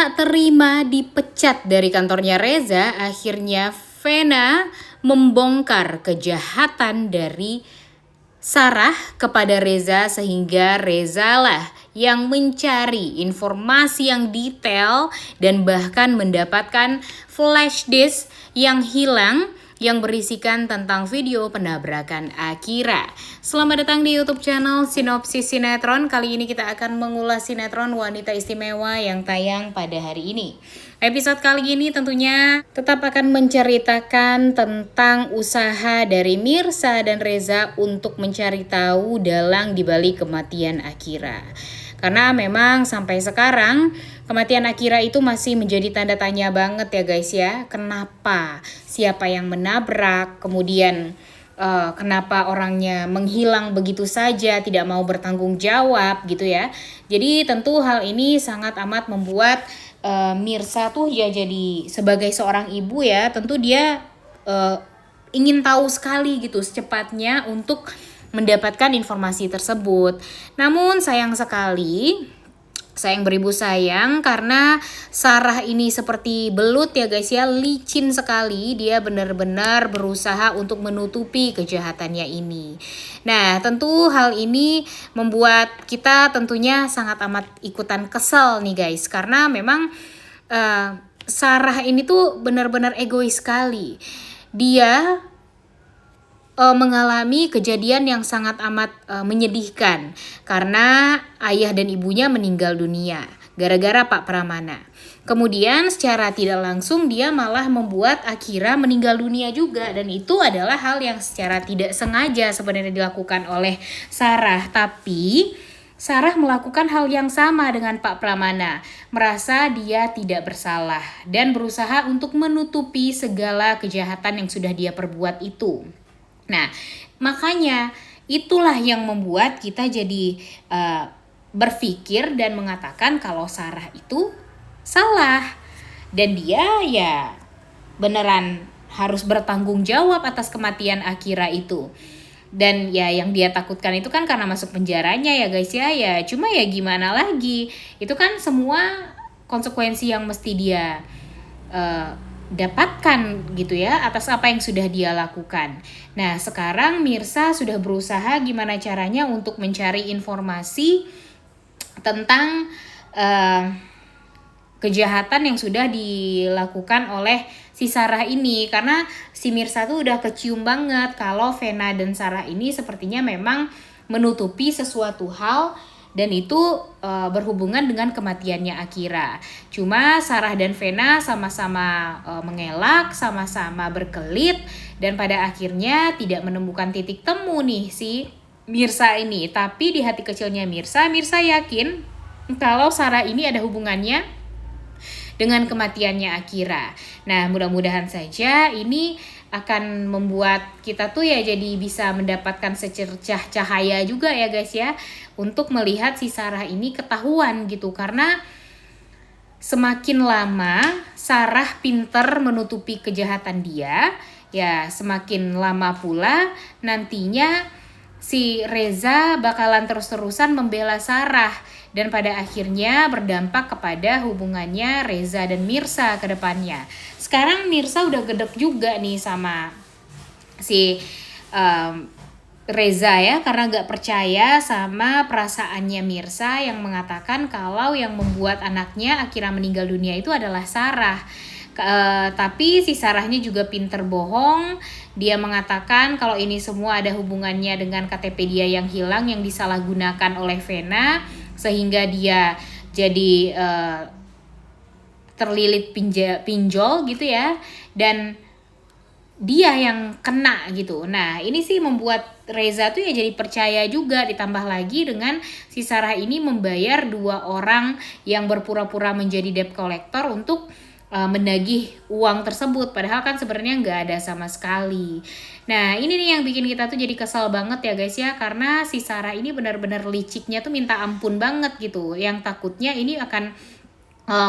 Tak terima dipecat dari kantornya Reza, akhirnya Vena membongkar kejahatan dari Sarah kepada Reza sehingga Reza lah yang mencari informasi yang detail dan bahkan mendapatkan flash disk yang hilang yang berisikan tentang video penabrakan Akira. Selamat datang di YouTube channel Sinopsis Sinetron. Kali ini kita akan mengulas sinetron Wanita Istimewa yang tayang pada hari ini. Episode kali ini tentunya tetap akan menceritakan tentang usaha dari Mirsa dan Reza untuk mencari tahu dalang dibalik kematian Akira. Karena memang sampai sekarang kematian Akira itu masih menjadi tanda tanya banget ya guys ya. Kenapa? Siapa yang menabrak? Kemudian kenapa orangnya menghilang begitu saja, tidak mau bertanggung jawab gitu ya. Jadi tentu hal ini sangat amat membuat Mirsa tuh ya jadi sebagai seorang ibu ya, tentu dia ingin tahu sekali gitu secepatnya untuk mendapatkan informasi tersebut. Namun sayang sekali, sayang beribu sayang, karena Sarah ini seperti belut ya guys ya, licin sekali. Dia benar-benar berusaha untuk menutupi kejahatannya ini. Nah tentu hal ini membuat kita tentunya sangat amat ikutan kesel nih guys. Karena memang Sarah ini tuh benar-benar egois sekali. Dia mengalami kejadian yang sangat amat menyedihkan karena ayah dan ibunya meninggal dunia gara-gara Pak Pramana. Kemudian secara tidak langsung dia malah membuat Akira meninggal dunia juga, dan itu adalah hal yang secara tidak sengaja sebenarnya dilakukan oleh Sarah. Tapi Sarah melakukan hal yang sama dengan Pak Pramana, merasa dia tidak bersalah dan berusaha untuk menutupi segala kejahatan yang sudah dia perbuat itu. Nah, makanya itulah yang membuat kita jadi berpikir dan mengatakan kalau Sarah itu salah. Dan dia ya beneran harus bertanggung jawab atas kematian Akira itu. Dan ya yang dia takutkan itu kan karena masuk penjaranya ya guys ya. Ya cuma ya gimana lagi. Itu kan semua konsekuensi yang mesti dia dapatkan gitu ya atas apa yang sudah dia lakukan. Nah sekarang Mirsa sudah berusaha gimana caranya untuk mencari informasi tentang kejahatan yang sudah dilakukan oleh si Sarah ini, karena si Mirsa tuh udah kecium banget kalau Vena dan Sarah ini sepertinya memang menutupi sesuatu hal, dan itu berhubungan dengan kematiannya Akira. Cuma Sarah dan Vena sama-sama mengelak, sama-sama berkelit, dan pada akhirnya tidak menemukan titik temu nih si Mirsa ini. Tapi di hati kecilnya Mirsa yakin kalau Sarah ini ada hubungannya dengan kematiannya Akira. Nah mudah-mudahan saja ini akan membuat kita tuh ya jadi bisa mendapatkan secercah cahaya juga ya guys ya, untuk melihat si Sarah ini ketahuan gitu. Karena semakin lama Sarah pinter menutupi kejahatan dia, ya semakin lama pula nantinya si Reza bakalan terus-terusan membela Sarah, dan pada akhirnya berdampak kepada hubungannya Reza dan Mirsa ke depannya. Sekarang Mirsa udah gedek juga nih sama si Reza ya, karena gak percaya sama perasaannya Mirsa yang mengatakan kalau yang membuat anaknya Akira meninggal dunia itu adalah Sarah. Tapi si Sarahnya juga pinter bohong. Dia mengatakan kalau ini semua ada hubungannya dengan KTP dia yang hilang yang disalahgunakan oleh Vena, sehingga dia jadi terlilit pinjol gitu ya, dan dia yang kena gitu. Nah ini sih membuat Reza tuh ya jadi percaya juga, ditambah lagi dengan si Sarah ini membayar 2 orang yang berpura-pura menjadi debt collector untuk menagih uang tersebut, padahal kan sebenarnya nggak ada sama sekali. Nah ini nih yang bikin kita tuh jadi kesal banget ya guys ya, karena si Sarah ini benar-benar liciknya tuh minta ampun banget gitu, yang takutnya ini akan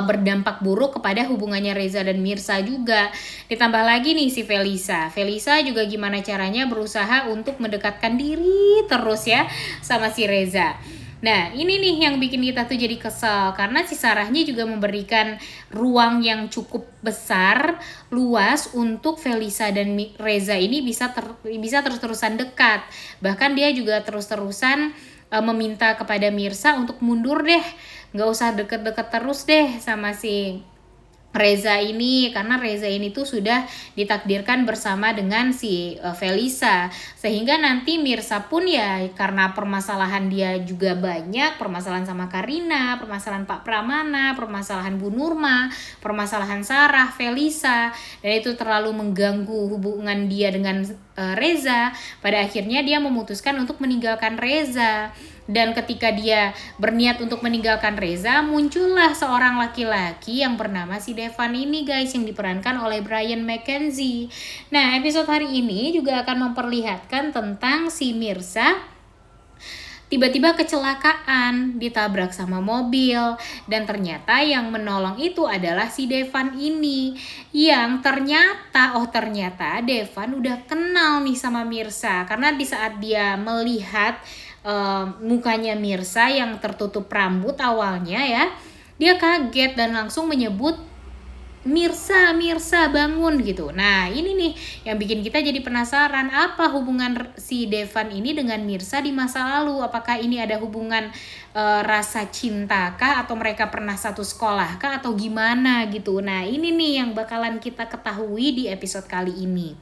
berdampak buruk kepada hubungannya Reza dan Mirsa juga. Ditambah lagi nih si Felisa juga gimana caranya berusaha untuk mendekatkan diri terus ya sama si Reza. Nah, ini nih yang bikin kita tuh jadi kesel karena si Sarahnya juga memberikan ruang yang cukup besar, luas untuk Felisa dan Reza ini bisa terus-terusan dekat. Bahkan dia juga terus-terusan meminta kepada Mirsa untuk mundur deh, nggak usah deket-deket terus deh sama si Reza ini, karena Reza ini tuh sudah ditakdirkan bersama dengan si Felisa, sehingga nanti Mirsa pun ya karena permasalahan dia juga banyak, permasalahan sama Karina, permasalahan Pak Pramana, permasalahan Bu Nurma, permasalahan Sarah, Felisa, dan itu terlalu mengganggu hubungan dia dengan Reza. Pada akhirnya dia memutuskan untuk meninggalkan Reza. Dan ketika dia berniat untuk meninggalkan Reza, muncullah seorang laki-laki yang bernama si Devan ini guys, yang diperankan oleh Brian McKenzie. Nah, episode hari ini juga akan memperlihatkan tentang si Mirsa tiba-tiba kecelakaan, ditabrak sama mobil, dan ternyata yang menolong itu adalah si Devan ini, yang ternyata Devan udah kenal nih sama Mirsa, karena di saat dia melihat mukanya Mirsa yang tertutup rambut awalnya ya, dia kaget dan langsung menyebut Mirsa bangun gitu. Nah, ini nih yang bikin kita jadi penasaran, apa hubungan si Devan ini dengan Mirsa di masa lalu? Apakah ini ada hubungan rasa cinta kah, atau mereka pernah satu sekolah kah, atau gimana gitu. Nah, ini nih yang bakalan kita ketahui di episode kali ini.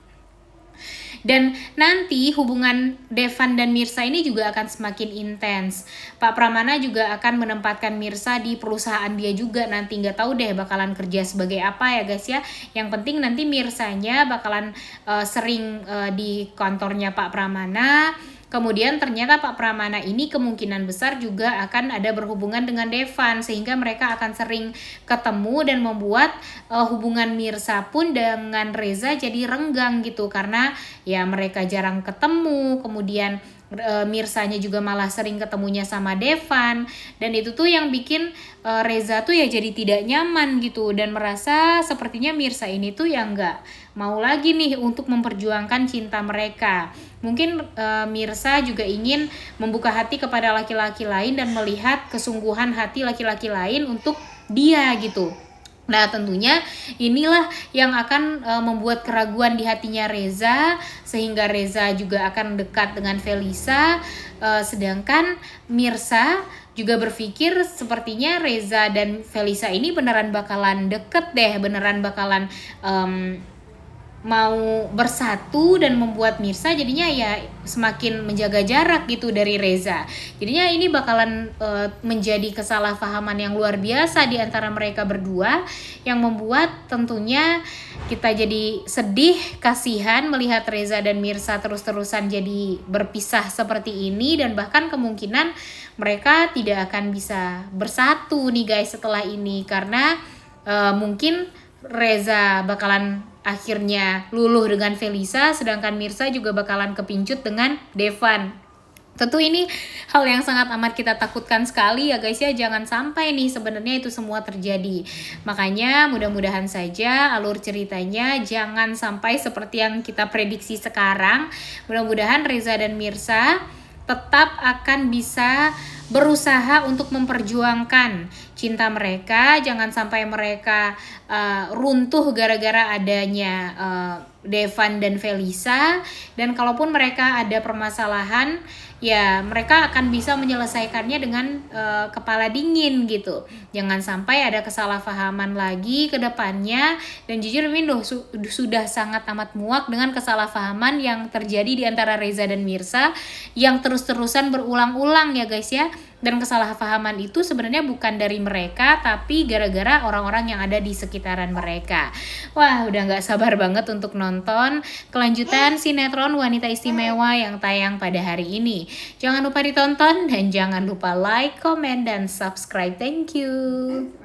Dan nanti hubungan Devan dan Mirsa ini juga akan semakin intens. Pak Pramana juga akan menempatkan Mirsa di perusahaan dia juga, nanti nggak tahu deh bakalan kerja sebagai apa ya guys ya. Yang penting nanti Mirsanya bakalan sering di kantornya Pak Pramana. Kemudian ternyata Pak Pramana ini kemungkinan besar juga akan ada berhubungan dengan Devan, sehingga mereka akan sering ketemu dan membuat hubungan Mirsa pun dengan Reza jadi renggang gitu, karena ya mereka jarang ketemu. Kemudian Mirsanya juga malah sering ketemunya sama Devan, dan itu tuh yang bikin Reza tuh ya jadi tidak nyaman gitu, dan merasa sepertinya Mirsa ini tuh yang nggak mau lagi nih untuk memperjuangkan cinta mereka. Mungkin Mirsa juga ingin membuka hati kepada laki-laki lain dan melihat kesungguhan hati laki-laki lain untuk dia gitu. Nah, tentunya inilah yang akan membuat keraguan di hatinya Reza, sehingga Reza juga akan dekat dengan Felisa, sedangkan Mirsa juga berpikir sepertinya Reza dan Felisa ini beneran bakalan deket deh, beneran bakalan mau bersatu, dan membuat Mirsa jadinya ya semakin menjaga jarak gitu dari Reza. Jadinya ini bakalan menjadi kesalahpahaman yang luar biasa di antara mereka berdua, yang membuat tentunya kita jadi sedih, kasihan melihat Reza dan Mirsa terus-terusan jadi berpisah seperti ini, dan bahkan kemungkinan mereka tidak akan bisa bersatu nih guys setelah ini, karena mungkin Reza bakalan akhirnya luluh dengan Felisa, sedangkan Mirsa juga bakalan kepincut dengan Devan. Tentu ini hal yang sangat amat kita takutkan sekali ya guys ya, jangan sampai nih sebenarnya itu semua terjadi. Makanya mudah-mudahan saja alur ceritanya jangan sampai seperti yang kita prediksi sekarang. Mudah-mudahan Reza dan Mirsa tetap akan bisa berusaha untuk memperjuangkan cinta mereka, jangan sampai mereka runtuh gara-gara adanya Devan dan Felisa. Dan kalaupun mereka ada permasalahan, ya mereka akan bisa menyelesaikannya dengan kepala dingin gitu. Jangan sampai ada kesalahpahaman lagi ke depannya. Dan jujur ini sudah sangat amat muak dengan kesalahpahaman yang terjadi di antara Reza dan Mirsa, yang terus-terusan berulang-ulang ya guys ya. Dan kesalahpahaman itu sebenarnya bukan dari mereka, tapi gara-gara orang-orang yang ada di sekitaran mereka. Wah, udah gak sabar banget untuk nonton kelanjutan sinetron Wanita Istimewa yang tayang pada hari ini. Jangan lupa ditonton dan jangan lupa like, comment, dan subscribe. Thank you.